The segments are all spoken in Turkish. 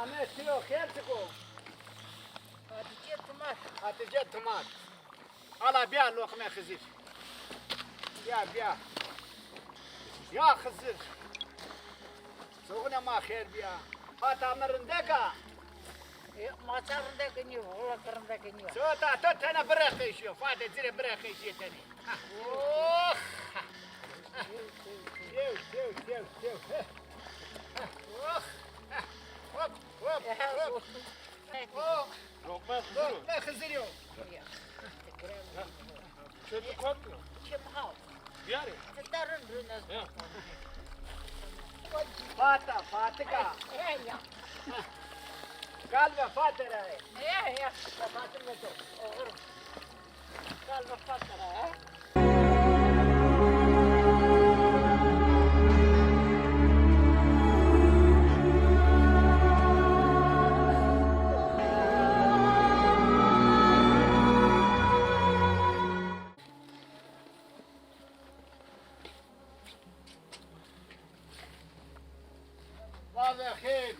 Ahmet yok, Hertiko. Hatice Tımat. Ala bir lokma Hızır. Ya. Ya Hızır. Soğuna ma khair biya. Fatamırın deka. Maçarında geliyor, kulaklarında geliyor. Sota tot tane bırakışıyor. Fatih zire bırakışıyor tane. Oh. Sev. Oh. Hop. Oh. Lokma Hızır. Lokma Hızır yok. Çocuk korkmuyor. Kim hal? Biyari. Tutarın rünez. Fatika. Ya. Kalbe Fatih'e. Ya. Fatih ne çok. Oğlum. Kalma patlara ha. Vallahi خير.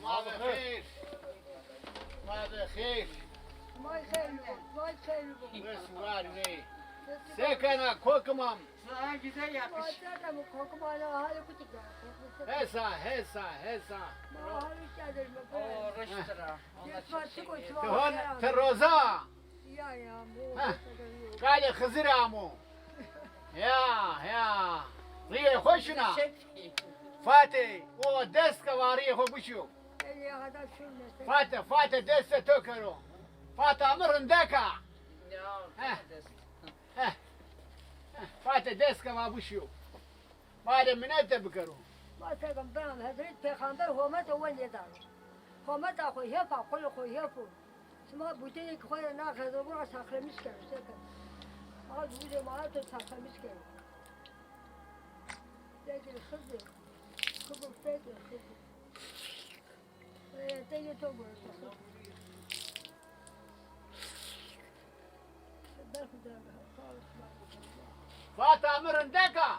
Vallahi خير. Vay خير. Burası var ne? Sekana korkmam. Sana güzel yapmış. Vay mı kokmana hali kutuk ya. Hesa. Ma hali çadır mı? O restoran. Yetmez çıkıyor şu Tehon an. terroza. Ya bu. Kale Hızır amu. Ya. Riye hoşuna. Fatih o deska var riye hoşu. Eli kadar sürmesin. Fatih deste tökero. Fatih amrın deka. Fatih deska var hoşu. Madem minete bikero. ما پیغمبر حضرت پیغمبر حکومت اول یادار حکومت آخوی هفا کل خوی هفو شما بودی که خوی نه خدمت را ساخرمیش کرد سکر آقا بوده ما تو ساخرمیش کرد دیگه خزه خبر فیده خزه دیگه تو برو Fatih amrın deka.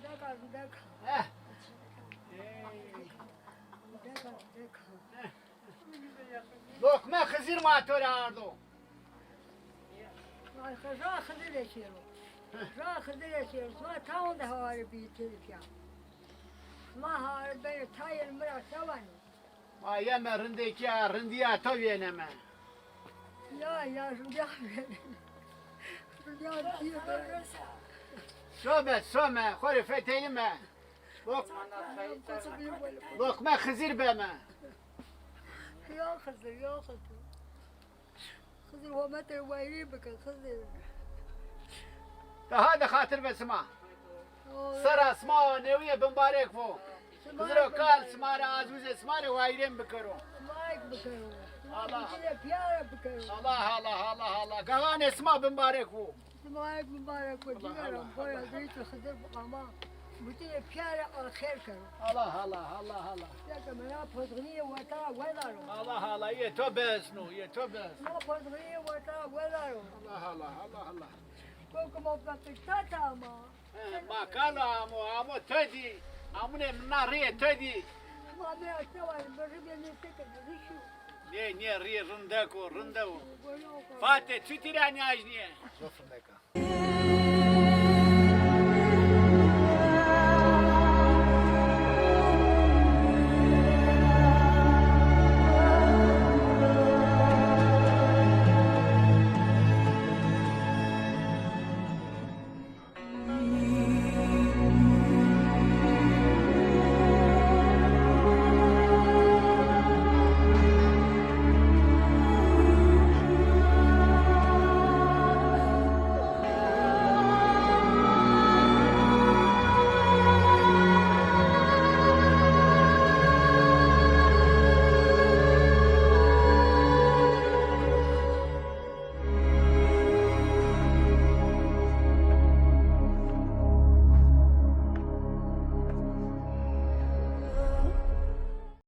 دکا Lokma Hızır matör ardo. راه خزه رسیرو راه خزه رسیرو ما تاون ده هوای بیتی کیا ما هار به تایر مرا سوانی Ma yeme rindeki ya rindiya to yeneme. یا رجا رجا دیگه Söme, khori feteyime. Lokma Hızır beme. یا خزر خزر و متر وایری بکن خزر Daha da hatır besma. Sara sma neviye bimbarek vo. Hızır kal smara azmize smara vayrem bikaro. مایک بکن Allah. چیه پیار بکن Allah. Gavan esma bimbarek vo. مایک مبارک و دیگرم باید دیت خزر بقاما بوده پیار آخر کن Allah. دیگه منا پدری و تا ولارو Allah ye to besnu. ما پدری و تا ولارو Allah. کوکو مبتتا تاما Makala amo tedi. Amune mnariye tedi. ما می اشتوار بریم نیستیم ریشو Ne riye rindeko. بولو Fatih tütirani ajniye. Zofrundeka.